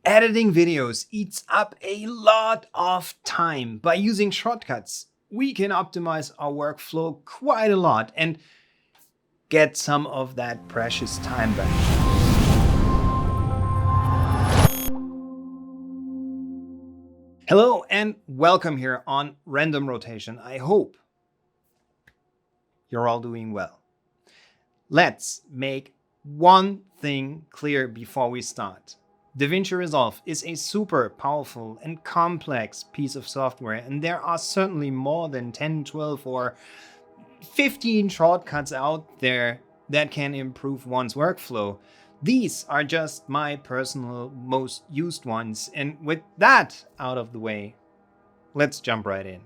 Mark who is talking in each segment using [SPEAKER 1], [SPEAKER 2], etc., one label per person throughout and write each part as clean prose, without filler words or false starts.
[SPEAKER 1] Editing videos eats up a lot of time. By using shortcuts, we can optimize our workflow quite a lot and get some of that precious time back. Hello and welcome here on Random Rotation. I hope you're all doing well. Let's make one thing clear before we start. DaVinci Resolve is a super powerful and complex piece of software, and there are certainly more than 10, 12, or 15 shortcuts out there that can improve one's workflow. These are just my personal most used ones, and with that out of the way, let's jump right in.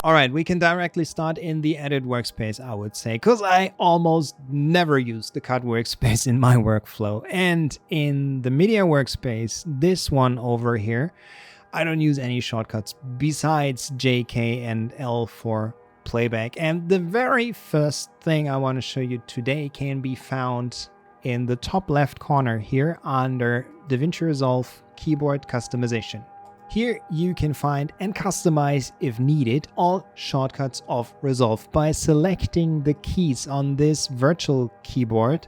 [SPEAKER 1] All right, we can directly start in the edit workspace, I would say, because I almost never use the cut workspace in my workflow. And in the media workspace, this one over here, I don't use any shortcuts besides J, K, and L for playback. And the very first thing I want to show you today can be found in the top left corner here under DaVinci Resolve keyboard customization. Here you can find and customize, if needed, all shortcuts of Resolve. By selecting the keys on this virtual keyboard,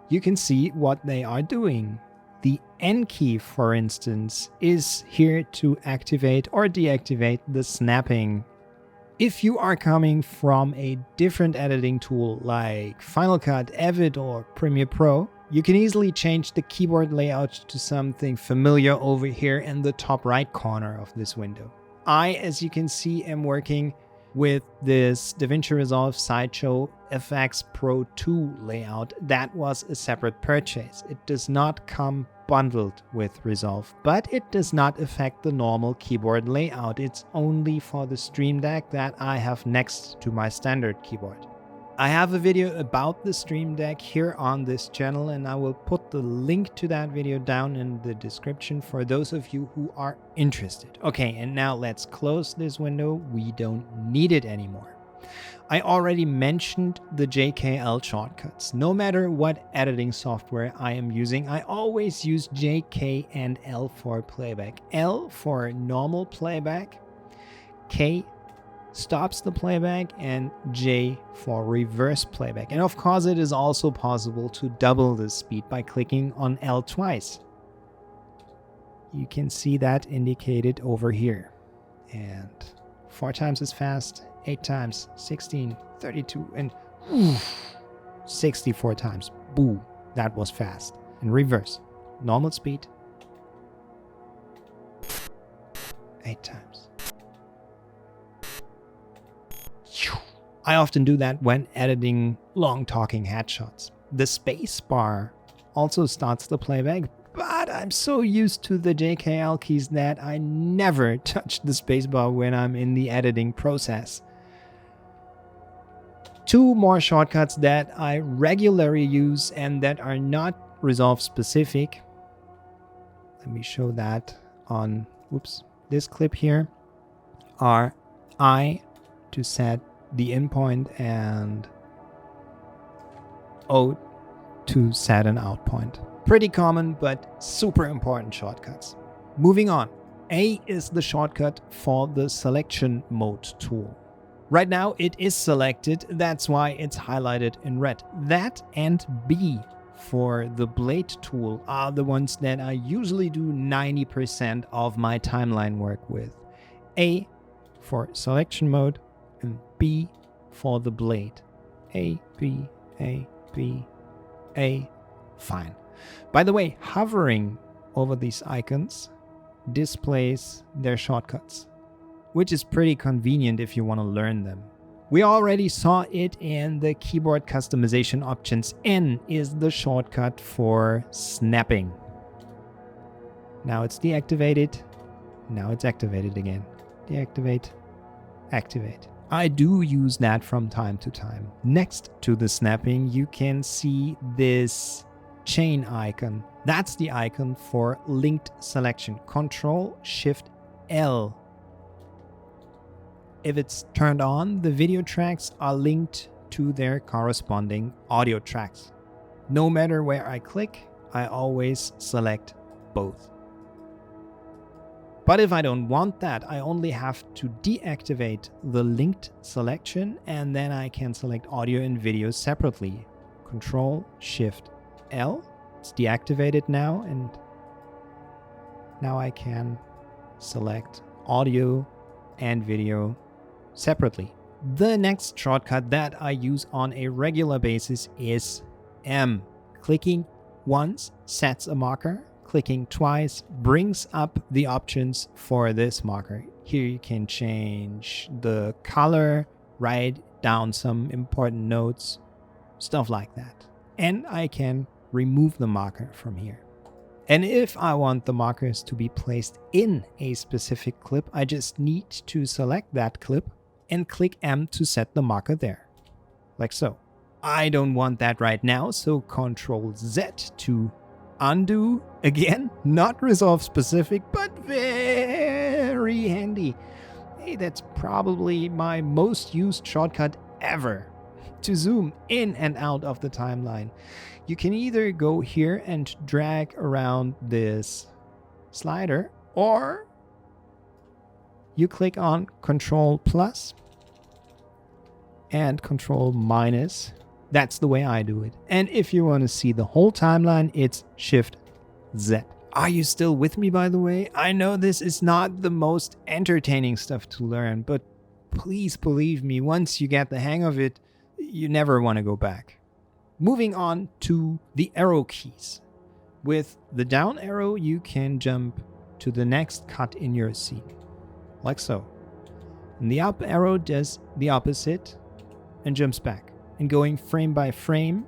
[SPEAKER 1] you can see what they are doing. The N key, for instance, is here to activate or deactivate the snapping. If you are coming from a different editing tool like Final Cut, Avid, or Premiere Pro, you can easily change the keyboard layout to something familiar over here in the top right corner of this window. I, as you can see, am working with this DaVinci Resolve Sideshow FX Pro 2 layout. That was a separate purchase. It does not come bundled with Resolve, but it does not affect the normal keyboard layout. It's only for the Stream Deck that I have next to my standard keyboard. I have a video about the Stream Deck here on this channel, and I will put the link to that video down in the description for those of you who are interested. Okay, and now let's close this window. We don't need it anymore. I already mentioned the JKL shortcuts. No matter what editing software I am using, I always use J, K, and L for playback. L for normal playback, K stops the playback, and J for reverse playback. And of course, it is also possible to double the speed by clicking on L twice. You can see that indicated over here. And 4 times as fast, 8 times, 16, 32, and 64 times. Boo, that was fast. And reverse, normal speed, 8 times. I often do that when editing long talking headshots. The space bar also starts the playback, but I'm so used to the JKL keys that I never touch the space bar when I'm in the editing process. 2 more shortcuts that I regularly use and that are not Resolve specific. Let me show that on this clip here. Are I to set the in point and O to set an out point. Pretty common, but super important shortcuts. Moving on. A is the shortcut for the selection mode tool. Right now it is selected, that's why it's highlighted in red. That and B for the blade tool are the ones that I usually do 90% of my timeline work with. A for selection mode, and B for the blade. A, B, A, B, A. Fine. By the way, hovering over these icons displays their shortcuts, which is pretty convenient if you want to learn them. We already saw it in the keyboard customization options. N is the shortcut for snapping. Now it's deactivated. Now it's activated again. Deactivate, activate. I do use that from time to time. Next to the snapping, you can see this chain icon. That's the icon for linked selection. Control-Shift-L. If it's turned on, the video tracks are linked to their corresponding audio tracks. No matter where I click, I always select both. But if I don't want that, I only have to deactivate the linked selection, and then I can select audio and video separately. Control-Shift-L. It's deactivated now, and now I can select audio and video separately. The next shortcut that I use on a regular basis is M. Clicking once sets a marker. Clicking twice brings up the options for this marker. Here you can change the color, write down some important notes, stuff like that. And I can remove the marker from here. And if I want the markers to be placed in a specific clip, I just need to select that clip and click M to set the marker there, like so. I don't want that right now, so Control Z to undo. Again, not Resolve specific, but very handy. Hey, that's probably my most used shortcut ever to zoom in and out of the timeline. You can either go here and drag around this slider, or you click on Control plus and Control minus. That's the way I do it. And if you want to see the whole timeline, it's Shift Z. Are you still with me, by the way? I know this is not the most entertaining stuff to learn, but please believe me, once you get the hang of it, you never want to go back. Moving on to the arrow keys. With the down arrow, you can jump to the next cut in your scene, like so. And the up arrow does the opposite and jumps back. And going frame by frame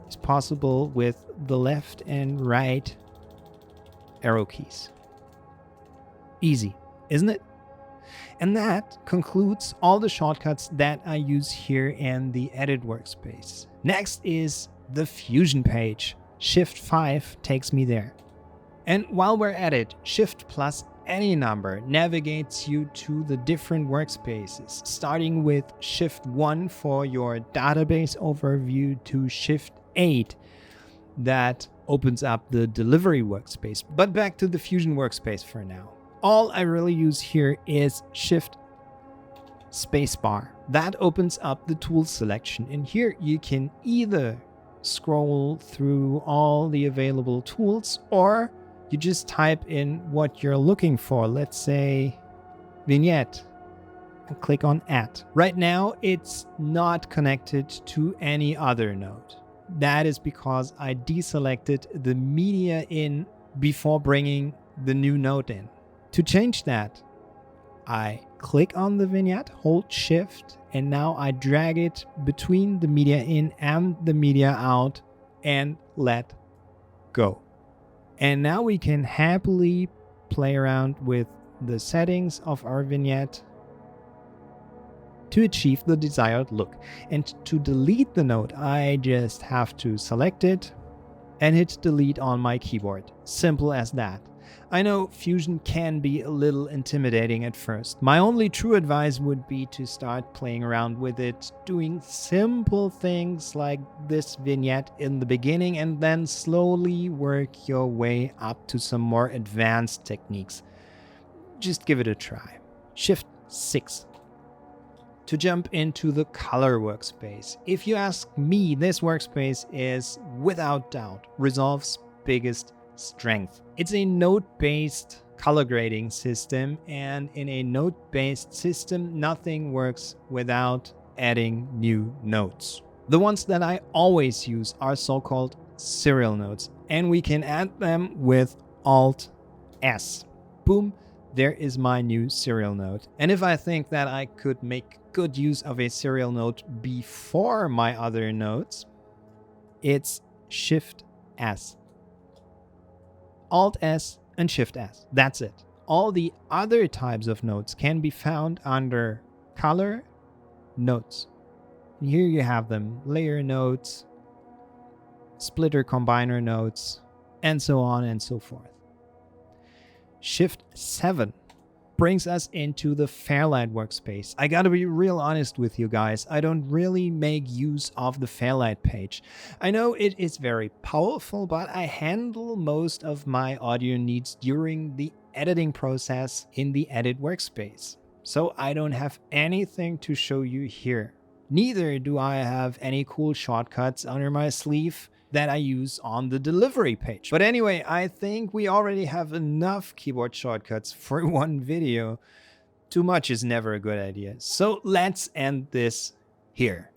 [SPEAKER 1] is possible with the left and right arrow keys. Easy, isn't it? And that concludes all the shortcuts that I use here in the Edit workspace. Next is the Fusion page. Shift 5 takes me there. And while we're at it, Shift plus any number navigates you to the different workspaces, starting with Shift 1 for your database overview to Shift 8 that opens up the delivery workspace. But back to the Fusion workspace for now. All I really use here is Shift spacebar. That opens up the tool selection. And here you can either scroll through all the available tools, or you just type in what you're looking for. Let's say vignette, and click on Add. Right now, it's not connected to any other node. That is because I deselected the media in before bringing the new node in. To change that, I click on the vignette, hold Shift, and now I drag it between the media in and the media out and let go. And now we can happily play around with the settings of our vignette to achieve the desired look. And to delete the node, I just have to select it and hit delete on my keyboard. Simple as that. I know Fusion can be a little intimidating at first. My only true advice would be to start playing around with it, doing simple things like this vignette in the beginning, and then slowly work your way up to some more advanced techniques. Just give it a try. Shift 6 to jump into the color workspace. If you ask me, this workspace is without doubt Resolve's biggest strength. It's a node-based color grading system, and in a node-based system, nothing works without adding new nodes. The ones that I always use are so-called serial nodes, and we can add them with Alt-S. Boom, there is my new serial node. And if I think that I could make good use of a serial node before my other nodes, it's Shift-S. Alt-S and Shift-S. That's it. All the other types of nodes can be found under Color Nodes. And here you have them: layer nodes, splitter combiner nodes, and so on and so forth. Shift 7 brings us into the Fairlight workspace. I gotta be real honest with you guys, I don't really make use of the Fairlight page. I know it is very powerful, but I handle most of my audio needs during the editing process in the Edit workspace. So I don't have anything to show you here. Neither do I have any cool shortcuts under my sleeve that I use on the delivery page. But anyway, I think we already have enough keyboard shortcuts for one video. Too much is never a good idea. So let's end this here.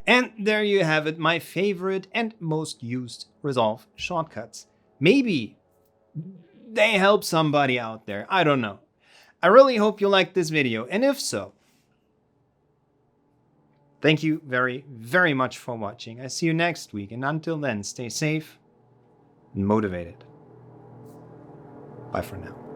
[SPEAKER 1] And there you have it, my favorite and most used Resolve shortcuts. Maybe they help somebody out there, I don't know. I really hope you liked this video, and if so, thank you very, very much for watching. I see you next week, and until then, stay safe and motivated. Bye for now.